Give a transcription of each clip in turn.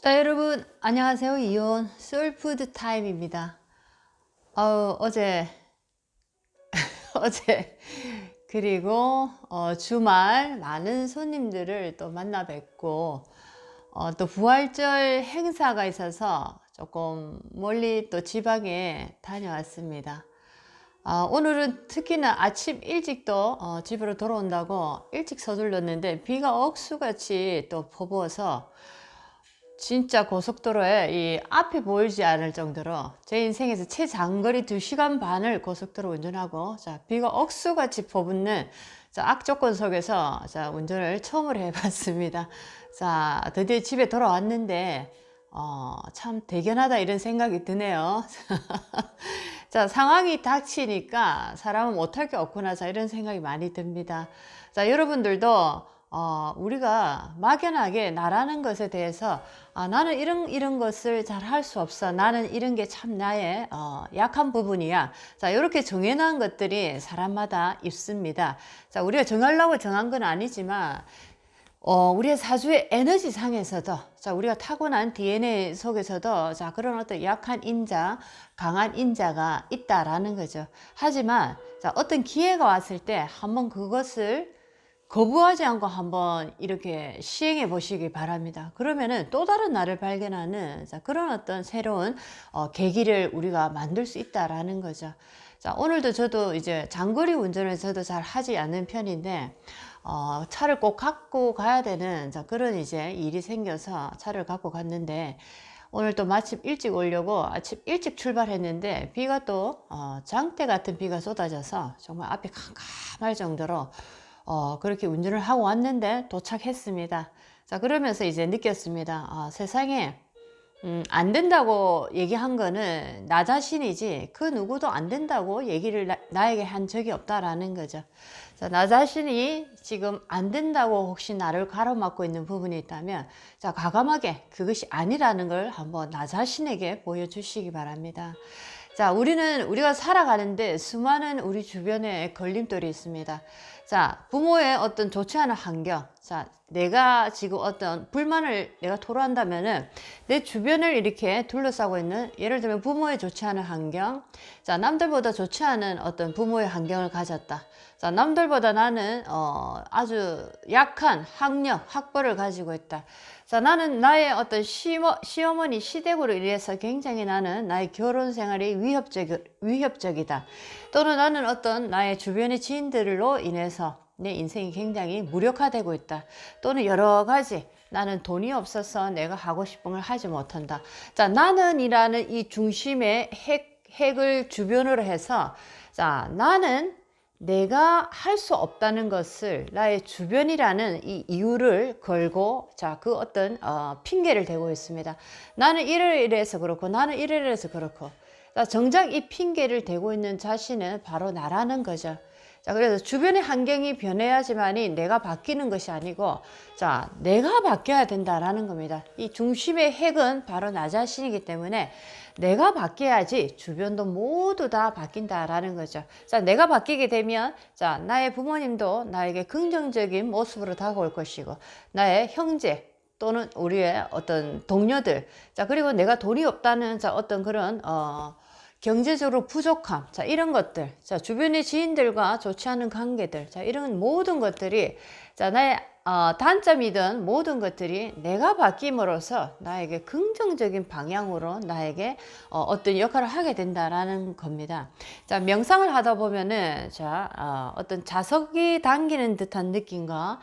자, 여러분 안녕하세요. 이온 소울푸드 타임입니다. 어제 어제 그리고 주말 많은 손님들을 또 만나 뵙고 또 부활절 행사가 있어서 조금 멀리 또 지방에 다녀왔습니다. 오늘은 특히나 아침 일찍 또 집으로 돌아온다고 일찍 서둘렀는데 비가 억수같이 또 퍼부어서 진짜 고속도로에 이 앞이 보이지 않을 정도로 제 인생에서 최장거리 2시간 반을 고속도로 운전하고, 자, 비가 억수같이 퍼붓는 악조건 속에서 운전을 처음으로 해봤습니다. 자, 드디어 집에 돌아왔는데 참 대견하다 이런 생각이 드네요. 자, 상황이 닥치니까 사람은 못할 게 없구나, 자, 이런 생각이 많이 듭니다. 자, 여러분들도 우리가 막연하게 나라는 것에 대해서 나는 이런 것을 잘 할 수 없어, 나는 이런 게 참 나의 약한 부분이야, 자, 이렇게 정해놓은 것들이 사람마다 있습니다. 자, 우리가 정하려고 정한 건 아니지만 우리의 사주의 에너지 상에서도, 자, 우리가 타고난 DNA 속에서도, 자, 그런 어떤 약한 인자, 강한 인자가 있다라는 거죠. 하지만 자, 어떤 기회가 왔을 때 한번 그것을 거부하지 않고 한번 이렇게 시행해 보시기 바랍니다. 그러면은 또 다른 나를 발견하는, 자, 그런 어떤 새로운 계기를 우리가 만들 수 있다라는 거죠. 자, 오늘도 저도 이제 장거리 운전을 저도 잘 하지 않는 편인데 차를 꼭 갖고 가야 되는, 자, 그런 이제 일이 생겨서 차를 갖고 갔는데, 오늘 또 마침 일찍 오려고 아침 일찍 출발했는데 비가 또 장대 같은 비가 쏟아져서 정말 앞이 캄캄할 정도로 그렇게 운전을 하고 왔는데 도착했습니다. 자, 그러면서 이제 느꼈습니다. 세상에 안 된다고 얘기한 거는 나 자신이지 그 누구도 안 된다고 얘기를 나에게 한 적이 없다라는 거죠. 자, 나 자신이 지금 안 된다고 혹시 나를 가로막고 있는 부분이 있다면, 자, 과감하게 그것이 아니라는 걸 한번 나 자신에게 보여주시기 바랍니다. 자, 우리가 살아가는데 수많은 우리 주변에 걸림돌이 있습니다. 자, 부모의 어떤 좋지 않은 환경, 자, 내가 지금 어떤 불만을 내가 토로한다면은 내 주변을 이렇게 둘러싸고 있는, 예를 들면 부모의 좋지 않은 환경, 자, 남들보다 좋지 않은 어떤 부모의 환경을 가졌다. 자, 남들보다 나는 아주 약한 학력, 학벌을 가지고 있다. 자, 나는 나의 어떤 시어머니 시댁으로 인해서 굉장히 나는 나의 결혼 생활이 위협적이다. 또는 나는 어떤 나의 주변의 지인들로 인해서 내 인생이 굉장히 무력화되고 있다. 또는 여러 가지, 나는 돈이 없어서 내가 하고 싶은 걸 하지 못한다. 자, 나는이라는 이 중심의 핵을 주변으로 해서, 자, 나는 내가 할 수 없다는 것을 나의 주변이라는 이 이유를 걸고, 자, 그 어떤 핑계를 대고 있습니다. 나는 이래서 그렇고, 나는 이래서 그렇고. 자, 정작 이 핑계를 대고 있는 자신은 바로 나라는 거죠. 자, 그래서 주변의 환경이 변해야지만이 내가 바뀌는 것이 아니고, 자, 내가 바뀌어야 된다라는 겁니다. 이 중심의 핵은 바로 나 자신이기 때문에 내가 바뀌어야지 주변도 모두 다 바뀐다라는 거죠. 자, 내가 바뀌게 되면, 자, 나의 부모님도 나에게 긍정적인 모습으로 다가올 것이고, 나의 형제 또는 우리의 어떤 동료들, 자, 그리고 내가 돈이 없다는, 자, 어떤 그런 경제적으로 부족함, 자, 이런 것들, 자, 주변의 지인들과 좋지 않은 관계들, 자, 이런 모든 것들이, 자, 나의 단점이든 모든 것들이 내가 바뀜으로써 나에게 긍정적인 방향으로 나에게 어떤 역할을 하게 된다라는 겁니다. 자, 명상을 하다 보면은, 자, 어떤 자석이 당기는 듯한 느낌과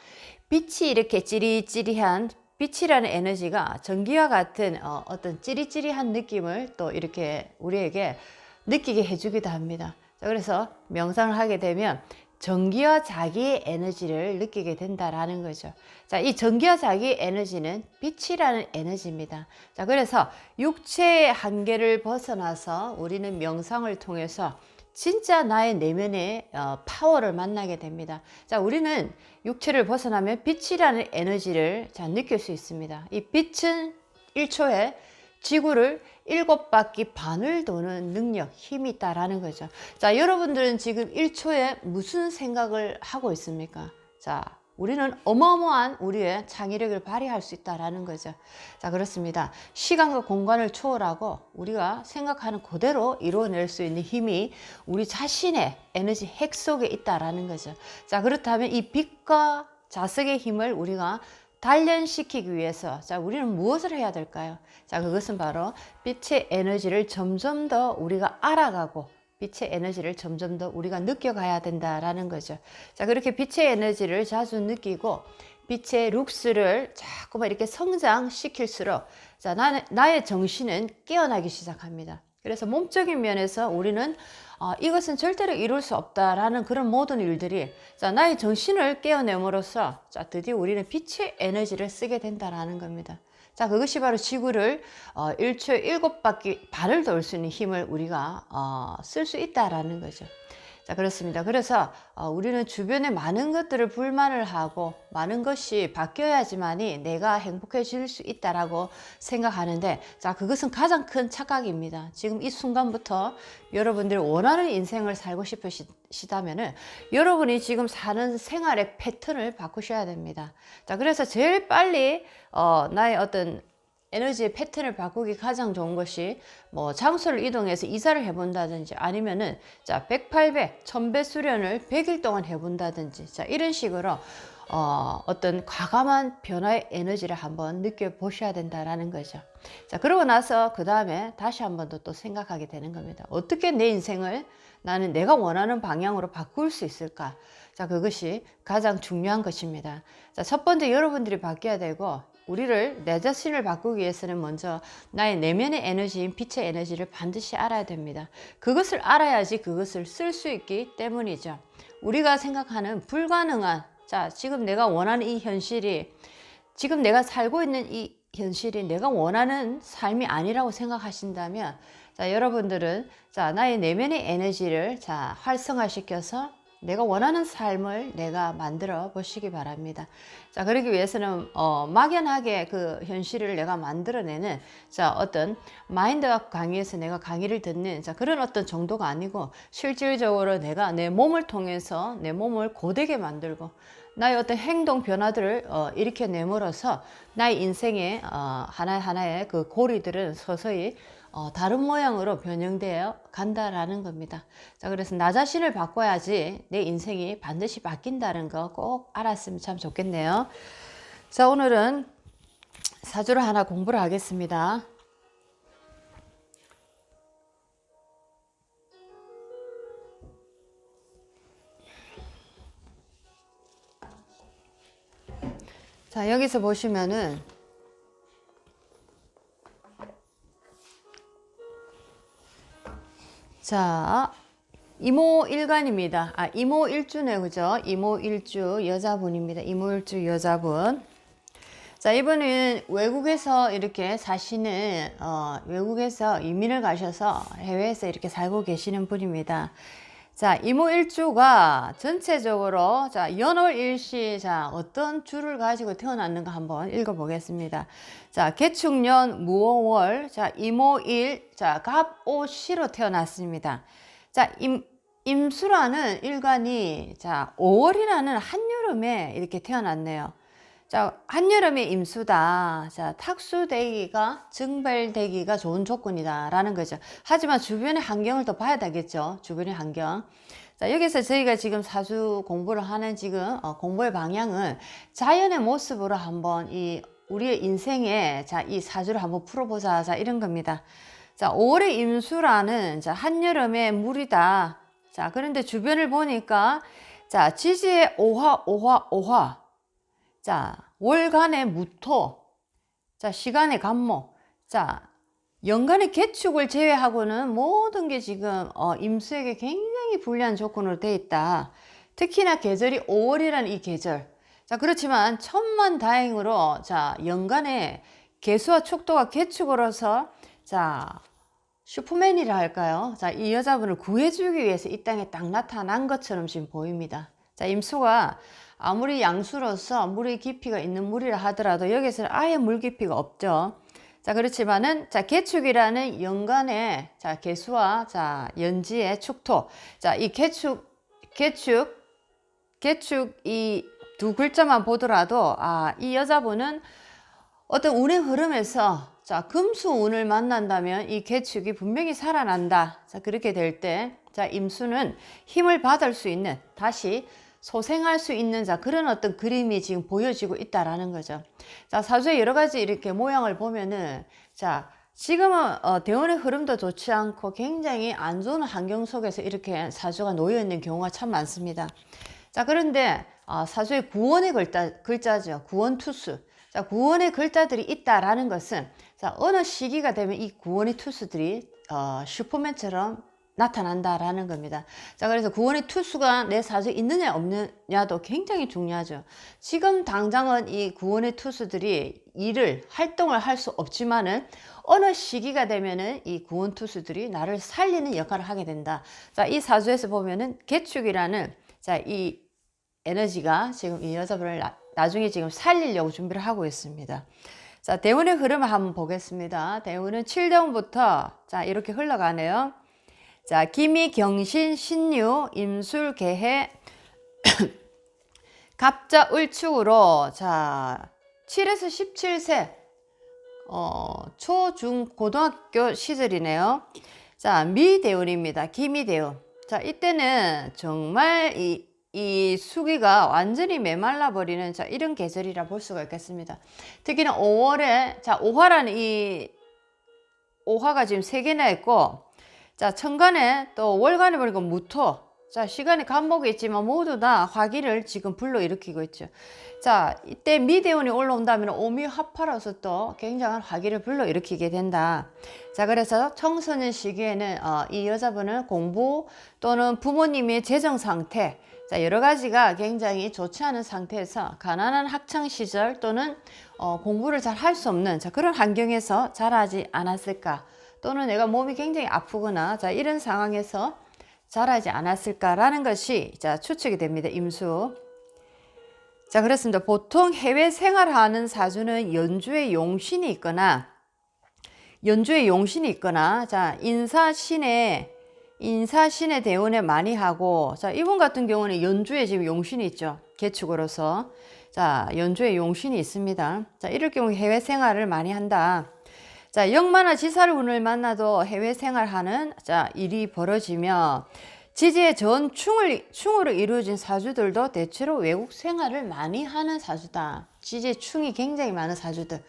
빛이 이렇게 찌리찌리한, 빛이라는 에너지가 전기와 같은 어떤 찌리찌리한 느낌을 또 이렇게 우리에게 느끼게 해주기도 합니다. 자, 그래서 명상을 하게 되면 전기와 자기의 에너지를 느끼게 된다라는 거죠. 자, 이 전기와 자기의 에너지는 빛이라는 에너지입니다. 자, 그래서 육체의 한계를 벗어나서 우리는 명상을 통해서 진짜 나의 내면의 파워를 만나게 됩니다. 자, 우리는 육체를 벗어나면 빛이라는 에너지를 느낄 수 있습니다. 이 빛은 1초에 지구를 7바퀴 반을 도는 능력, 힘이 있다라는 거죠. 자, 여러분들은 지금 1초에 무슨 생각을 하고 있습니까? 자, 우리는 어마어마한 우리의 창의력을 발휘할 수 있다라는 거죠. 자, 그렇습니다. 시간과 공간을 초월하고 우리가 생각하는 그대로 이루어낼 수 있는 힘이 우리 자신의 에너지 핵 속에 있다라는 거죠. 자, 그렇다면 이 빛과 자석의 힘을 우리가 단련시키기 위해서 자, 우리는 무엇을 해야 될까요? 자, 그것은 바로 빛의 에너지를 점점 더 우리가 알아가고 빛의 에너지를 점점 더 우리가 느껴가야 된다라는 거죠. 자, 그렇게 빛의 에너지를 자주 느끼고 빛의 룩스를 자꾸만 이렇게 성장시킬수록 자, 나의 정신은 깨어나기 시작합니다. 그래서 몸적인 면에서 우리는 이것은 절대로 이룰 수 없다라는 그런 모든 일들이 자, 나의 정신을 깨어냄으로써 자, 드디어 우리는 빛의 에너지를 쓰게 된다라는 겁니다. 자, 그것이 바로 지구를 1초에 7바퀴 반을 돌 수 있는 힘을 우리가 쓸 수 있다라는 거죠. 자, 그렇습니다. 그래서 우리는 주변에 많은 것들을 불만을 하고 많은 것이 바뀌어야지만이 내가 행복해질 수 있다라고 생각하는데 자, 그것은 가장 큰 착각입니다. 지금 이 순간부터 여러분들이 원하는 인생을 살고 싶으시다면은 여러분이 지금 사는 생활의 패턴을 바꾸셔야 됩니다. 자, 그래서 제일 빨리 나의 어떤 에너지의 패턴을 바꾸기 가장 좋은 것이 뭐 장소를 이동해서 이사를 해본다든지 아니면은 자 108배, 1000배 수련을 100일 동안 해본다든지 자 이런 식으로 어떤 과감한 변화의 에너지를 한번 느껴보셔야 된다라는 거죠. 자, 그러고 나서 그 다음에 다시 한번 더 또 생각하게 되는 겁니다. 어떻게 내 인생을 나는 내가 원하는 방향으로 바꿀 수 있을까? 자, 그것이 가장 중요한 것입니다. 자, 첫 번째 여러분들이 바뀌어야 되고 우리를 내 자신을 바꾸기 위해서는 먼저 나의 내면의 에너지인 빛의 에너지를 반드시 알아야 됩니다. 그것을 알아야지 그것을 쓸 수 있기 때문이죠. 우리가 생각하는 불가능한 자, 지금 내가 원하는 이 현실이 지금 내가 살고 있는 이 현실이 내가 원하는 삶이 아니라고 생각하신다면 자, 여러분들은 자, 나의 내면의 에너지를 자, 활성화시켜서 내가 원하는 삶을 내가 만들어 보시기 바랍니다. 자, 그러기 위해서는 막연하게 그 현실을 내가 만들어내는 자, 어떤 마인드업 강의에서 내가 강의를 듣는 자, 그런 어떤 정도가 아니고 실질적으로 내가 내 몸을 통해서 내 몸을 고되게 만들고 나의 어떤 행동 변화들을 일으켜내므로써 나의 인생의 하나하나의 그 고리들은 서서히 다른 모양으로 변형되어 간다라는 겁니다. 자, 그래서 나 자신을 바꿔야지 내 인생이 반드시 바뀐다는 거 꼭 알았으면 참 좋겠네요. 자, 오늘은 사주를 하나 공부를 하겠습니다. 자, 여기서 보시면은 자, 이모일간입니다. 이모일주네, 그죠? 이모일주 여자분입니다. 이모일주 여자분. 자, 이분은 외국에서 이렇게 사시는, 외국에서 이민을 가셔서 해외에서 이렇게 살고 계시는 분입니다. 자, 이모일주가 전체적으로, 자, 연월일시, 자, 어떤 주를 가지고 태어났는가 한번 읽어보겠습니다. 자, 개축년 무오월, 자, 이모일, 자, 갑오시로 태어났습니다. 자, 임수라는 일간이, 자, 5월이라는 한여름에 이렇게 태어났네요. 자, 한여름의 임수다. 자, 탁수되기가, 증발되기가 좋은 조건이다. 라는 거죠. 하지만 주변의 환경을 더 봐야 되겠죠. 주변의 환경. 자, 여기서 저희가 지금 사주 공부를 하는 지금 공부의 방향은 자연의 모습으로 한번 우리의 인생에 자, 이 사주를 한번 풀어보자. 자, 이런 겁니다. 자, 5월의 임수라는 자, 한여름의 물이다. 자, 그런데 주변을 보니까 자, 지지의 오화. 자, 월간의 무토, 자, 시간의 간목, 자, 연간의 개축을 제외하고는 모든 게 지금 임수에게 굉장히 불리한 조건으로 되어 있다. 특히나 계절이 5월이라는 이 계절. 자, 그렇지만 천만다행으로 자, 연간의 개수와 축토가 개축으로서 자, 슈퍼맨이라 할까요? 자, 이 여자분을 구해주기 위해서 이 땅에 딱 나타난 것처럼 지금 보입니다. 자, 임수가 아무리 양수로서 물의 깊이가 있는 물이라 하더라도 여기서는 아예 물 깊이가 없죠. 자, 그렇지만은 자, 개축이라는 연간의 자, 개수와 자, 연지의 축토. 자, 이 개축 이 두 글자만 보더라도 이 여자분은 어떤 운의 흐름에서 자, 금수운을 만난다면 이 개축이 분명히 살아난다. 자, 그렇게 될 때, 자, 임수는 힘을 받을 수 있는, 다시 소생할 수 있는, 자, 그런 어떤 그림이 지금 보여지고 있다라는 거죠. 자, 사주의 여러 가지 이렇게 모양을 보면은, 자, 지금은 대운의 흐름도 좋지 않고 굉장히 안 좋은 환경 속에서 이렇게 사주가 놓여 있는 경우가 참 많습니다. 자, 그런데 사주의 구원의 글자죠. 구원투수. 자, 구원의 글자들이 있다라는 것은, 자, 어느 시기가 되면 이 구원의 투수들이 슈퍼맨처럼 나타난다라는 겁니다. 자, 그래서 구원의 투수가 내 사주에 있느냐 없느냐도 굉장히 중요하죠. 지금 당장은 이 구원의 투수들이 활동을 할 수 없지만은 어느 시기가 되면은 이 구원 투수들이 나를 살리는 역할을 하게 된다. 자, 이 사주에서 보면은 개축이라는, 자, 이 에너지가 지금 이 여자분을 나중에 지금 살리려고 준비를 하고 있습니다. 자, 대운의 흐름을 한번 보겠습니다. 대운은 7대운부터 자, 이렇게 흘러가네요. 자, 기미, 경신, 신유, 임술, 개해, 갑자, 을축으로, 자, 7에서 17세, 초, 중, 고등학교 시절이네요. 자, 미대운입니다. 기미대운. 자, 이때는 정말 이 수기가 완전히 메말라 버리는, 자, 이런 계절이라 볼 수가 있겠습니다. 특히나 5월에, 자, 오화라는 이 오화가 지금 3개나 있고, 자, 천간에 또 월간에 보니까 무토. 자, 시간이 간목이 있지만 모두 다 화기를 지금 불러일으키고 있죠. 자, 이때 미대운이 올라온다면 오미화파로서 또 굉장한 화기를 불러일으키게 된다. 자, 그래서 청소년 시기에는 이 여자분은 공부 또는 부모님의 재정 상태, 자, 여러 가지가 굉장히 좋지 않은 상태에서 가난한 학창 시절 또는 공부를 잘 할 수 없는, 자, 그런 환경에서 자라지 않았을까? 또는 내가 몸이 굉장히 아프거나, 자, 이런 상황에서 자라지 않았을까라는 것이, 자, 추측이 됩니다. 임수. 자, 그렇습니다. 보통 해외 생활하는 사주는 연주에 용신이 있거나, 자, 인사신의 대운에 많이 하고, 자, 이분 같은 경우는 연주에 지금 용신이 있죠. 개축으로서. 자, 연주에 용신이 있습니다. 자, 이럴 경우 해외 생활을 많이 한다. 자, 역마나 지사를 운을 만나도 해외 생활하는, 자, 일이 벌어지며, 지지의 전충으로 이루어진 사주들도 대체로 외국 생활을 많이 하는 사주다. 지지의 충이 굉장히 많은 사주들.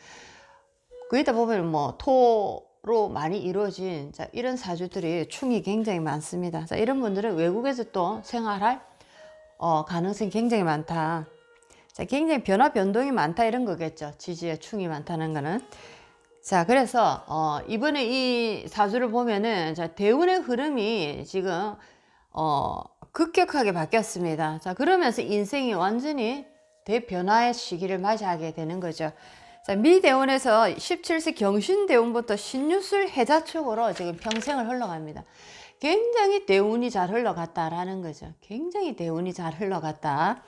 거기다 보면 뭐 토로 많이 이루어진, 자, 이런 사주들이 충이 굉장히 많습니다. 자, 이런 분들은 외국에서 또 생활할 가능성이 굉장히 많다. 자, 굉장히 변동이 많다 이런 거겠죠. 지지의 충이 많다는 거는. 자, 그래서 이번에 이 사주를 보면은, 자, 대운의 흐름이 지금 급격하게 바뀌었습니다. 자, 그러면서 인생이 완전히 대변화의 시기를 맞이하게 되는 거죠. 자, 미대운에서 17세 경신대운부터 신유술 해자축으로 지금 평생을 흘러갑니다. 굉장히 대운이 잘 흘러갔다라는 거죠. 굉장히 대운이 잘 흘러갔다.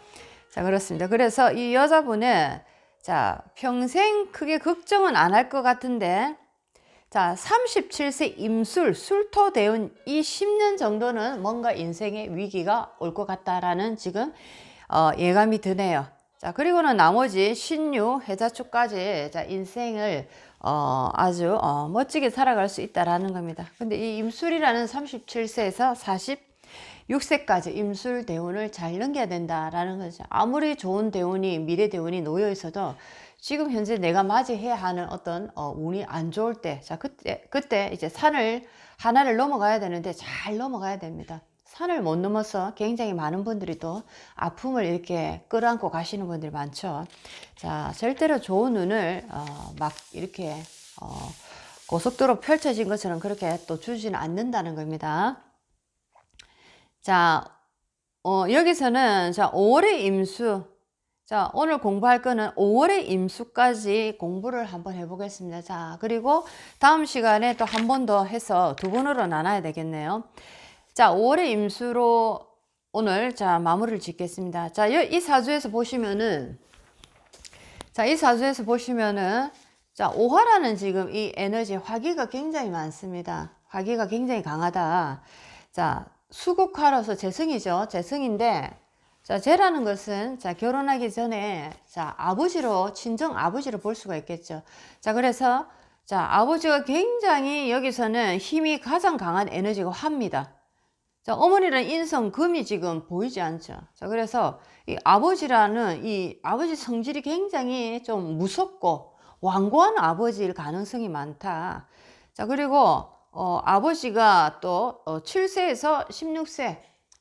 자, 그렇습니다. 그래서 이 여자분은, 자, 평생 크게 걱정은 안 할 것 같은데, 자, 37세 임술, 술토 대운 이 10년 정도는 뭔가 인생의 위기가 올 것 같다라는 지금 예감이 드네요. 자, 그리고는 나머지 신유, 해자축까지, 자, 인생을 아주 멋지게 살아갈 수 있다라는 겁니다. 근데 이 임술이라는 37세에서 46세까지 임술 대운을 잘 넘겨야 된다라는 거죠. 아무리 좋은 대운이, 미래 대운이 놓여 있어도 지금 현재 내가 맞이해야 하는 어떤 운이 안 좋을 때, 자, 그때 이제 산을 하나를 넘어가야 되는데 잘 넘어가야 됩니다. 산을 못 넘어서 굉장히 많은 분들이 또 아픔을 이렇게 끌어안고 가시는 분들이 많죠. 자, 절대로 좋은 운을 막 이렇게 고속도로 펼쳐진 것처럼 그렇게 또 주지는 않는다는 겁니다. 자, 여기서는, 자, 5월의 임수. 자, 오늘 공부할 거는 5월의 임수까지 공부를 한번 해보겠습니다. 자, 그리고 다음 시간에 또 한 번 더 해서 두 번으로 나눠야 되겠네요. 자, 5월의 임수로 오늘, 자, 마무리를 짓겠습니다. 자, 이 사주에서 보시면은, 자, 자, 오화라는 지금 이 에너지, 화기가 굉장히 많습니다. 화기가 굉장히 강하다. 자, 수국화로서 재성이죠. 재성인데, 자, 재라는 것은 자, 결혼하기 전에 자, 아버지로 친정 아버지로 볼 수가 있겠죠. 자, 그래서 자, 아버지가 굉장히 여기서는 힘이 가장 강한 에너지가 화입니다. 자, 어머니는 인성 금이 지금 보이지 않죠. 자, 그래서 이 아버지라는 이 아버지 성질이 굉장히 좀 무섭고 완고한 아버지일 가능성이 많다. 자, 그리고 아버지가 또 7세에서 16세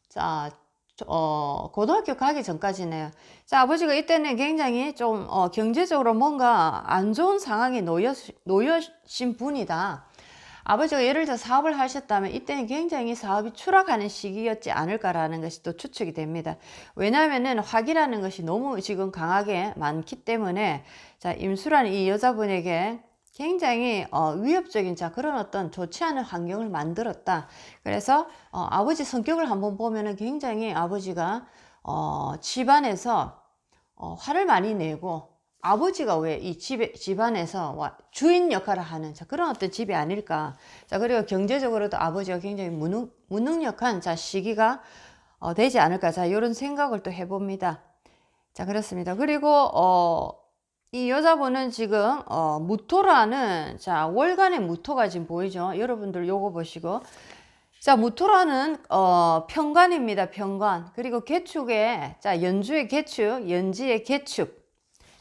자, 고등학교 가기 전까지네요. 자, 아버지가 이때는 굉장히 좀 경제적으로 뭔가 안 좋은 상황에 놓여신 분이다. 아버지가 예를 들어 사업을 하셨다면 이때는 굉장히 사업이 추락하는 시기였지 않을까라는 것이 또 추측이 됩니다. 왜냐하면은 화기라는 것이 너무 지금 강하게 많기 때문에 자, 임수라는 이 여자분에게 굉장히 위협적인 자 그런 어떤 좋지 않은 환경을 만들었다. 그래서 아버지 성격을 한번 보면은 굉장히 아버지가 집안에서 화를 많이 내고 아버지가 왜 이 집안에서 주인 역할을 하는 자, 그런 어떤 집이 아닐까. 자, 그리고 경제적으로도 아버지가 굉장히 무능력한 자, 시기가 되지 않을까. 자, 이런 생각을 또 해봅니다. 자, 그렇습니다. 그리고 이 여자분은 지금 무토라는 자, 월간의 무토가 지금 보이죠. 여러분들 요거 보시고. 자, 무토라는 편관입니다. 편관. 그리고 개축에 자, 연주의 개축, 연지의 개축.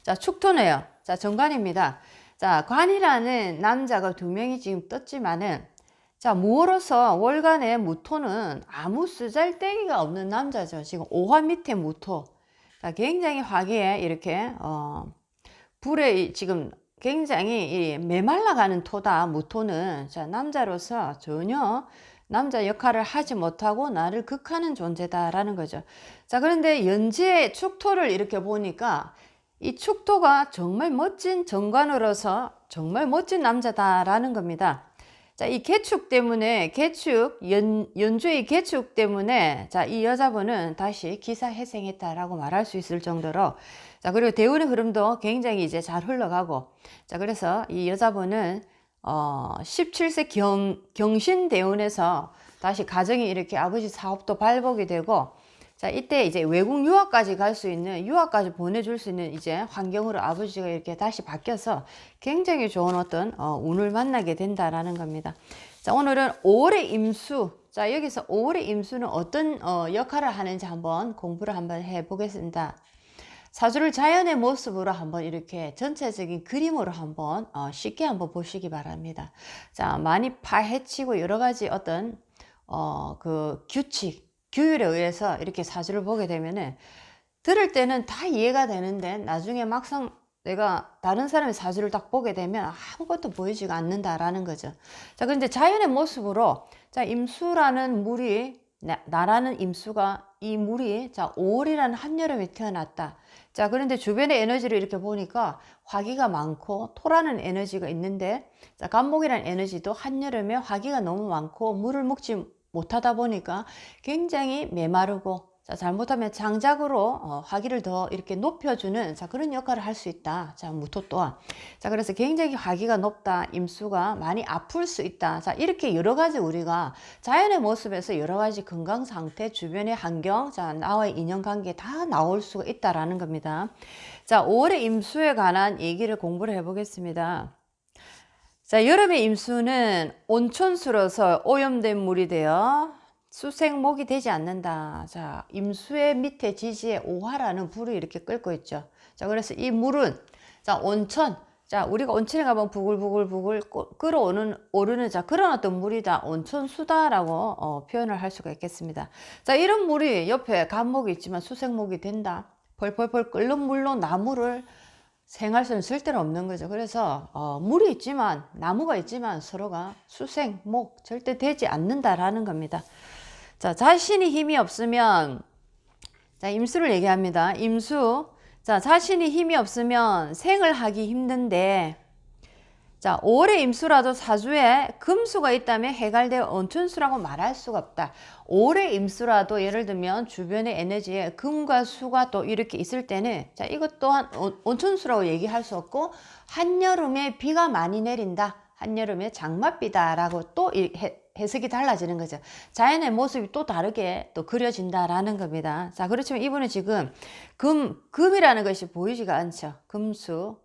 자, 축토네요. 자, 정관입니다. 자, 관이라는 남자가 2명이 지금 떴지만은 자, 무어로서 월간의 무토는 아무 쓰잘데기가 없는 남자죠. 지금 5화 밑에 무토. 자, 굉장히 화기에 이렇게 불에 지금 굉장히 메말라가는 토다. 무토는 자, 남자로서 전혀 남자 역할을 하지 못하고 나를 극하는 존재다라는 거죠. 자, 그런데 연지의 축토를 이렇게 보니까 이 축토가 정말 멋진 정관으로서 정말 멋진 남자다라는 겁니다. 자, 이 개축 때문에 연주의 개축 때문에 자, 이 여자분은 다시 기사회생했다라고 말할 수 있을 정도로 자, 그리고 대운의 흐름도 굉장히 이제 잘 흘러가고 자, 그래서 이 여자분은 17세 경신 대운에서 다시 가정이 이렇게 아버지 사업도 발복이 되고 자, 이때 이제 외국 유학까지 갈 수 있는, 유학까지 보내줄 수 있는 이제 환경으로 아버지가 이렇게 다시 바뀌어서 굉장히 좋은 어떤, 운을 만나게 된다라는 겁니다. 자, 오늘은 5월의 임수. 자, 여기서 5월의 임수는 어떤, 역할을 하는지 한번 공부를 한번 해보겠습니다. 사주를 자연의 모습으로 한번 이렇게 전체적인 그림으로 한번, 쉽게 한번 보시기 바랍니다. 자, 많이 파헤치고 여러 가지 어떤, 그 규칙, 규율에 의해서 이렇게 사주를 보게 되면은 들을 때는 다 이해가 되는데 나중에 막상 내가 다른 사람의 사주를 딱 보게 되면 아무것도 보이지가 않는다라는 거죠. 자, 그런데 자연의 모습으로 자, 임수라는 물이 나라는 임수가 이 물이 자, 5월이라는 한여름에 태어났다. 자, 그런데 주변의 에너지를 이렇게 보니까 화기가 많고 토라는 에너지가 있는데 자, 간목이라는 에너지도 한여름에 화기가 너무 많고 물을 먹지 못하다 보니까 굉장히 메마르고 자, 잘못하면 장작으로 화기를 더 이렇게 높여주는 자, 그런 역할을 할 수 있다. 자, 무토 또한. 자, 그래서 굉장히 화기가 높다. 임수가 많이 아플 수 있다. 자, 이렇게 여러 가지 우리가 자연의 모습에서 여러 가지 건강 상태, 주변의 환경, 자, 나와의 인연관계 다 나올 수가 있다라는 겁니다. 자, 5월의 임수에 관한 얘기를 공부를 해보겠습니다. 자, 여름의 임수는 온천수로서 오염된 물이 되어 수생목이 되지 않는다. 자, 임수의 밑에 지지에 오화라는 불이 이렇게 끓고 있죠. 자, 그래서 이 물은 자, 온천. 자, 우리가 온천에 가면 부글부글 오르는 자, 그런 어떤 물이다. 온천수다라고 표현을 할 수가 있겠습니다. 자, 이런 물이 옆에 간목이 있지만 수생목이 된다. 펄펄펄 끓는 물로 나무를 생활수는 절대로 없는 거죠. 그래서 물이 있지만 나무가 있지만 서로가 수생, 목 절대 되지 않는다라는 겁니다. 자, 자신이 힘이 없으면 자, 임수를 얘기합니다. 임수. 자, 자신이 힘이 없으면 생을 하기 힘든데 자, 5월의 임수라도 사주에 금수가 있다면 해갈되어 온천수라고 말할 수가 없다. 5월의 임수라도 예를 들면 주변의 에너지에 금과 수가 또 이렇게 있을 때는 자, 이것 또한 온천수라고 얘기할 수 없고 한여름에 비가 많이 내린다. 한여름에 장맛비다 라고 또 해석이 달라지는 거죠. 자연의 모습이 또 다르게 또 그려진다라는 겁니다. 자, 그렇지만 이분은 지금 금이라는 것이 보이지가 않죠.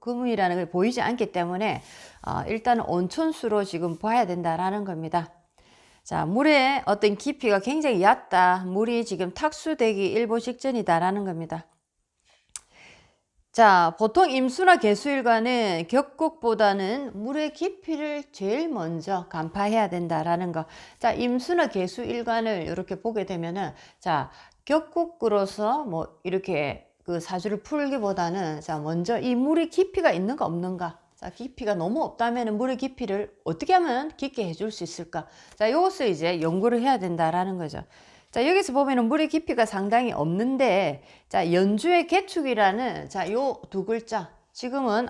금이라는 것이 보이지 않기 때문에 일단 온천수로 지금 봐야 된다라는 겁니다. 자, 물의 어떤 깊이가 굉장히 얕다. 물이 지금 탁수되기 일보 직전이다라는 겁니다. 자, 보통 임수나 개수일관은 격국보다는 물의 깊이를 제일 먼저 간파해야 된다라는 거. 자, 임수나 개수일관을 이렇게 보게 되면은, 자, 격국으로서 뭐 이렇게 그 사주를 풀기보다는, 자, 먼저 이 물의 깊이가 있는가 없는가. 자, 깊이가 너무 없다면 물의 깊이를 어떻게 하면 깊게 해줄 수 있을까. 자, 이것을 이제 연구를 해야 된다라는 거죠. 자, 여기서 보면은 물의 깊이가 상당히 없는데, 자, 연주의 개축이라는, 자, 요 두 글자. 지금은,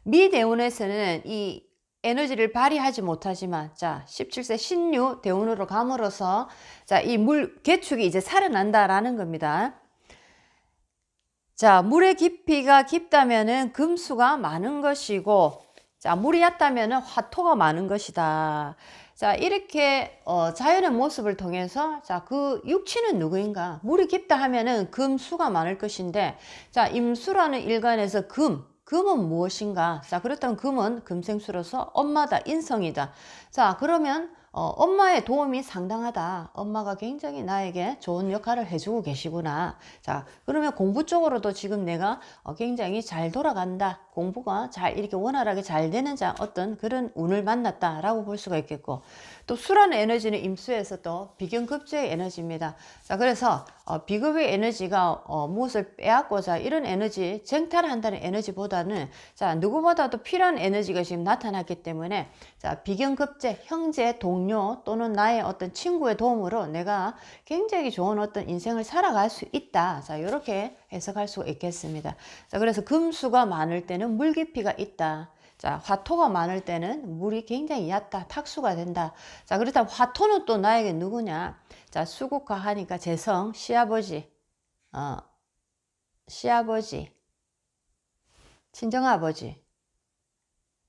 미대운에서는 이 에너지를 발휘하지 못하지만, 자, 17세 신유 대운으로 감으로써, 자, 이 물 개축이 이제 살아난다라는 겁니다. 자, 물의 깊이가 깊다면은 금수가 많은 것이고, 자, 물이 얕다면은 화토가 많은 것이다. 자, 이렇게 자연의 모습을 통해서, 자, 그 육치는 누구인가? 물이 깊다 하면은 금수가 많을 것인데, 자, 임수라는 일간에서 금은 무엇인가? 자, 그렇다면 금은 금생수로서 엄마다, 인성이다. 자, 그러면 엄마의 도움이 상당하다. 엄마가 굉장히 나에게 좋은 역할을 해주고 계시구나. 자, 그러면 공부 쪽으로도 지금 내가 굉장히 잘 돌아간다. 공부가 잘 이렇게 원활하게 잘 되는 어떤 그런 운을 만났다라고 볼 수가 있겠고, 또 수라는 에너지는 임수에서 또 비견급제의 에너지입니다. 자, 그래서 비급의 에너지가 무엇을 빼앗고자 이런 에너지, 쟁탈한다는 에너지보다는, 자, 누구보다도 필요한 에너지가 지금 나타났기 때문에, 자, 비견급제, 형제, 동료 또는 나의 어떤 친구의 도움으로 내가 굉장히 좋은 어떤 인생을 살아갈 수 있다. 자, 이렇게 해석할 수가 있겠습니다. 자, 그래서 금수가 많을 때는 물 깊이가 있다. 자, 화토가 많을 때는 물이 굉장히 얕다. 탁수가 된다. 자, 그렇다면 화토는 또 나에게 누구냐? 자, 수국화 하니까 재성, 시아버지, 시아버지,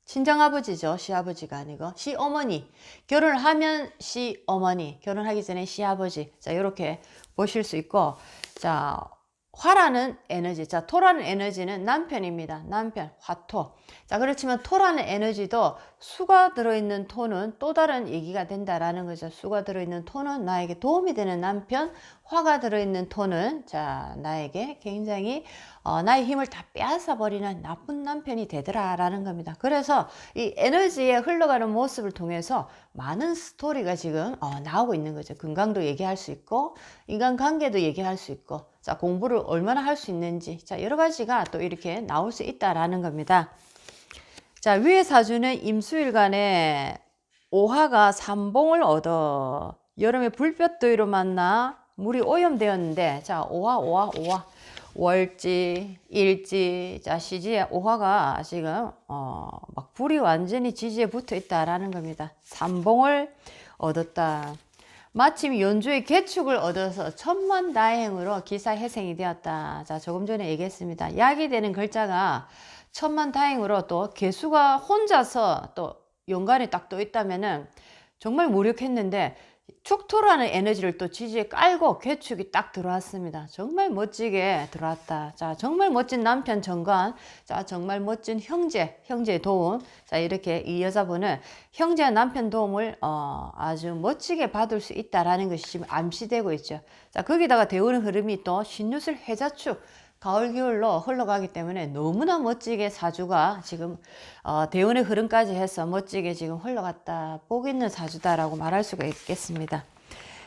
친정아버지죠. 시아버지가 아니고 시어머니. 결혼을 하면 시어머니, 결혼하기 전에 시아버지. 자, 이렇게 보실 수 있고, 자, 화라는 에너지, 자, 토라는 에너지는 남편입니다. 남편, 화토. 자, 그렇지만 토라는 에너지도 수가 들어있는 토는 또 다른 얘기가 된다라는 거죠. 수가 들어있는 토는 나에게 도움이 되는 남편, 화가 들어있는 토는, 자, 나에게 굉장히 나의 힘을 다 빼앗아 버리는 나쁜 남편이 되더라라는 겁니다. 그래서 이 에너지에 흘러가는 모습을 통해서 많은 스토리가 지금 나오고 있는 거죠. 건강도 얘기할 수 있고, 인간관계도 얘기할 수 있고, 자, 공부를 얼마나 할 수 있는지, 자, 여러 가지가 또 이렇게 나올 수 있다라는 겁니다. 자, 위의 사주는 임수일간에 오화가 삼봉을 얻어 여름에 불볕더위로 만나 물이 오염되었는데, 자, 오화. 월지, 일지, 자, 시지에 오화가 지금 막 불이 완전히 지지에 붙어 있다라는 겁니다. 삼봉을 얻었다. 마침 연주의 개축을 얻어서 천만다행으로 기사회생이 되었다. 자, 조금 전에 얘기했습니다. 약이 되는 글자가 천만다행으로 또 개수가 혼자서 또 연간에 딱 또 있다면은 정말 무력했는데, 축토라는 에너지를 또 지지에 깔고 개축이 딱 들어왔습니다. 정말 멋지게 들어왔다. 자, 정말 멋진 남편 정관. 자, 정말 멋진 형제의 도움. 자, 이렇게 이 여자분은 형제와 남편 도움을 아주 멋지게 받을 수 있다라는 것이 지금 암시되고 있죠. 자, 거기다가 대우는 흐름이 또 신유술 해자축, 가을 겨울로 흘러가기 때문에 너무나 멋지게 사주가 지금 대운의 흐름까지 해서 멋지게 지금 흘러갔다. 복 있는 사주다라고 말할 수가 있겠습니다.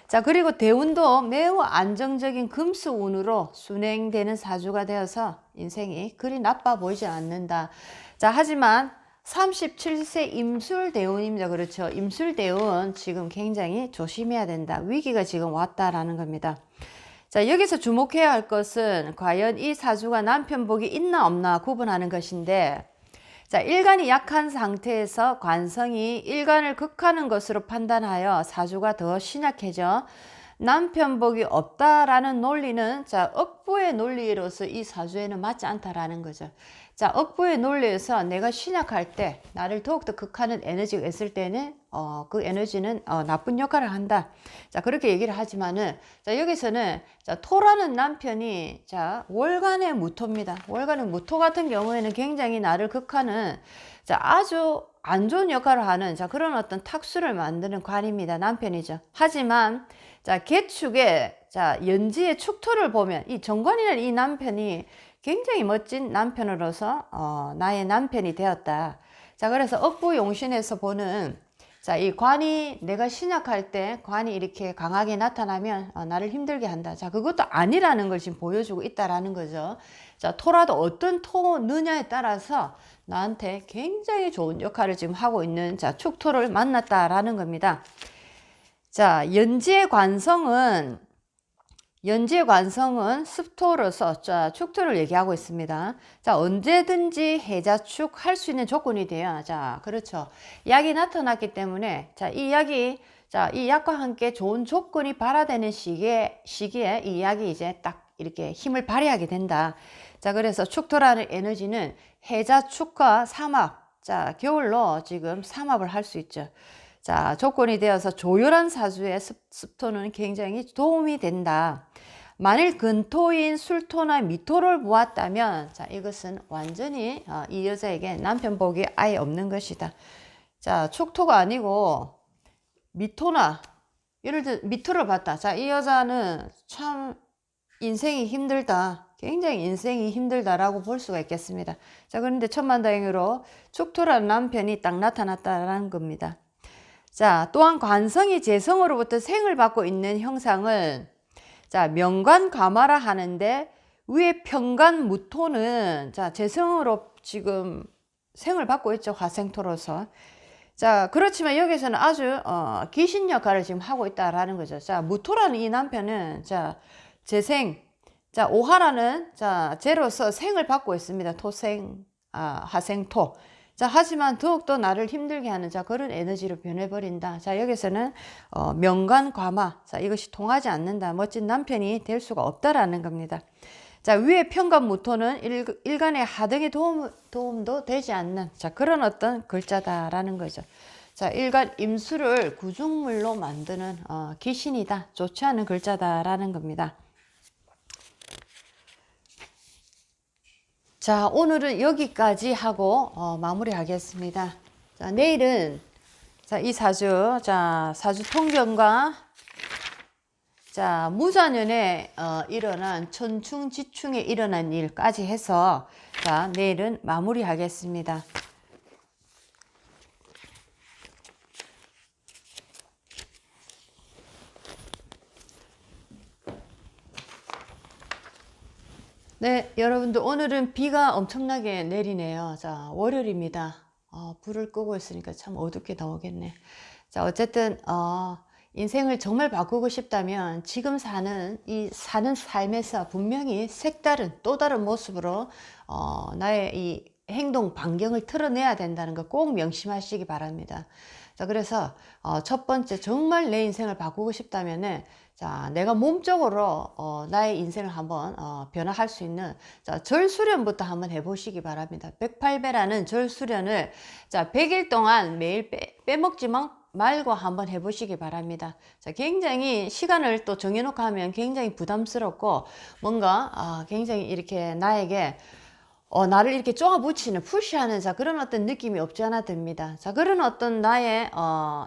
자, 그리고 대운도 매우 안정적인 금수운으로 순행되는 사주가 되어서 인생이 그리 나빠 보이지 않는다. 자, 하지만 37세 임술대운입니다. 그렇죠. 임술대운 지금 굉장히 조심해야 된다. 위기가 지금 왔다라는 겁니다. 자, 여기서 주목해야 할 것은 과연 이 사주가 남편 복이 있나 없나 구분하는 것인데, 자, 일간이 약한 상태에서 관성이 일간을 극하는 것으로 판단하여 사주가 더 신약해져 남편 복이 없다라는 논리는, 자, 억부의 논리로서 이 사주에는 맞지 않다라는 거죠. 자, 억부의 논리에서 내가 신약할 때, 나를 더욱더 극하는 에너지가 있을 때는 그 에너지는 나쁜 역할을 한다. 자, 그렇게 얘기를 하지만은, 자, 여기서는, 자, 토라는 남편이, 자, 월간의 무토입니다. 월간의 무토 같은 경우에는 굉장히 나를 극하는, 자, 아주 안 좋은 역할을 하는, 자, 그런 어떤 탁수를 만드는 관입니다. 남편이죠. 하지만, 자, 개축에, 자, 연지의 축토를 보면, 이 정관이라는 이 남편이 굉장히 멋진 남편으로서, 나의 남편이 되었다. 자, 그래서 억부용신에서 보는, 자, 이 관이, 내가 신약할 때 관이 이렇게 강하게 나타나면 나를 힘들게 한다. 자, 그것도 아니라는 걸 지금 보여주고 있다라는 거죠. 자, 토라도 어떤 토느냐에 따라서 나한테 굉장히 좋은 역할을 지금 하고 있는, 자, 축토를 만났다라는 겁니다. 자, 연지의 관성은 습토로서, 자, 축토를 얘기하고 있습니다. 자, 언제든지 해자축 할 수 있는 조건이 돼요. 자, 그렇죠. 약이 나타났기 때문에, 자, 이 약이, 자, 이 약과 함께 좋은 조건이 발화되는 시기에 이 약이 이제 딱 이렇게 힘을 발휘하게 된다. 자, 그래서 축토라는 에너지는 해자축과 삼합, 자, 겨울로 지금 삼합을 할 수 있죠. 자, 조건이 되어서 조열한 사주의 습토는 굉장히 도움이 된다. 만일 근토인 술토나 미토를 보았다면, 자, 이것은 완전히 이 여자에게 남편 복이 아예 없는 것이다. 자, 축토가 아니고 미토나, 예를 들어 미토를 봤다. 자, 이 여자는 참 인생이 힘들다. 굉장히 인생이 힘들다라고 볼 수가 있겠습니다. 자, 그런데 천만다행으로 축토라는 남편이 딱 나타났다라는 겁니다. 자, 또한 관성이 재성으로부터 생을 받고 있는 형상을, 자, 명관과마라 하는데, 위에 편관 무토는, 자, 재성으로 지금 생을 받고 있죠. 화생토로서. 자, 그렇지만 여기서는 아주 귀신 역할을 지금 하고 있다라는 거죠. 자, 무토라는 이 남편은, 자, 재생, 자, 오하라는, 자, 재로서 생을 받고 있습니다. 토생, 화생토. 자, 하지만 더욱더 나를 힘들게 하는, 자, 그런 에너지로 변해버린다. 자, 여기서는 명관과마, 자, 이것이 통하지 않는다. 멋진 남편이 될 수가 없다라는 겁니다. 자, 위에 편관무토는 일간의 하등의 도움도 되지 않는, 자, 그런 어떤 글자다라는 거죠. 자, 일간 임수를 구중물로 만드는 귀신이다. 좋지 않은 글자다라는 겁니다. 자, 오늘은 여기까지 하고 마무리하겠습니다. 자, 내일은, 자, 이 사주, 자, 사주 통경과, 자, 무자년에 일어난 천충지충에 일어난 일까지 해서, 자, 내일은 마무리하겠습니다. 네, 여러분들 오늘은 비가 엄청나게 내리네요. 자, 월요일입니다. 불을 끄고 있으니까 참 어둡게 나오겠네. 자, 어쨌든 인생을 정말 바꾸고 싶다면 지금 사는 삶에서 분명히 색다른 또 다른 모습으로 나의 이 행동 반경을 틀어내야 된다는 거 꼭 명심하시기 바랍니다. 자, 그래서 첫 번째 정말 내 인생을 바꾸고 싶다면은, 자, 내가 몸적으로 나의 인생을 한번 변화할 수 있는, 자, 절수련부터 한번 해보시기 바랍니다. 108배라는 절수련을, 자, 100일 동안 매일 빼먹지 말고 한번 해보시기 바랍니다. 자, 굉장히 시간을 또 정해놓고 하면 굉장히 부담스럽고 뭔가 굉장히 이렇게 나에게 나를 이렇게 쪼아붙이는, 푸시하는, 자, 그런 어떤 느낌이 없지 않아 듭니다. 자, 그런 어떤 나의,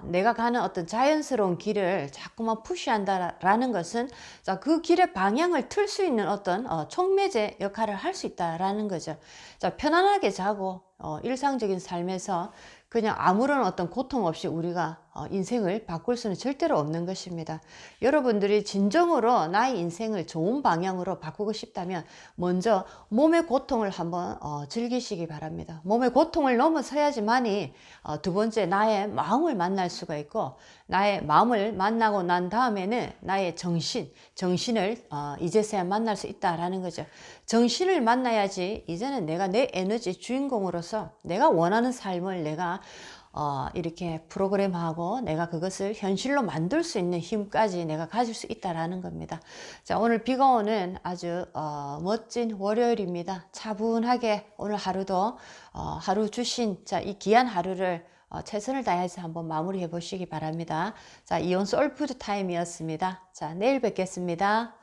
내가 가는 어떤 자연스러운 길을 자꾸만 푸시한다라는 것은, 자, 그 길의 방향을 틀 수 있는 어떤, 촉매제 역할을 할 수 있다라는 거죠. 자, 편안하게 자고, 일상적인 삶에서 그냥 아무런 어떤 고통 없이 우리가 인생을 바꿀 수는 절대로 없는 것입니다. 여러분들이 진정으로 나의 인생을 좋은 방향으로 바꾸고 싶다면 먼저 몸의 고통을 한번 즐기시기 바랍니다. 몸의 고통을 넘어서야지만이 두 번째 나의 마음을 만날 수가 있고, 나의 마음을 만나고 난 다음에는 나의 정신을 이제서야 만날 수 있다라는 거죠. 정신을 만나야지 이제는 내가 내 에너지 주인공으로서 내가 원하는 삶을 내가 이렇게 프로그램하고 내가 그것을 현실로 만들 수 있는 힘까지 내가 가질 수 있다라는 겁니다. 자, 오늘 비가 오는 아주 멋진 월요일입니다. 차분하게 오늘 하루도 하루 주신, 자, 이 귀한 하루를 최선을 다해서 한번 마무리해 보시기 바랍니다. 자, 이온 소울푸드 타임이었습니다. 자, 내일 뵙겠습니다.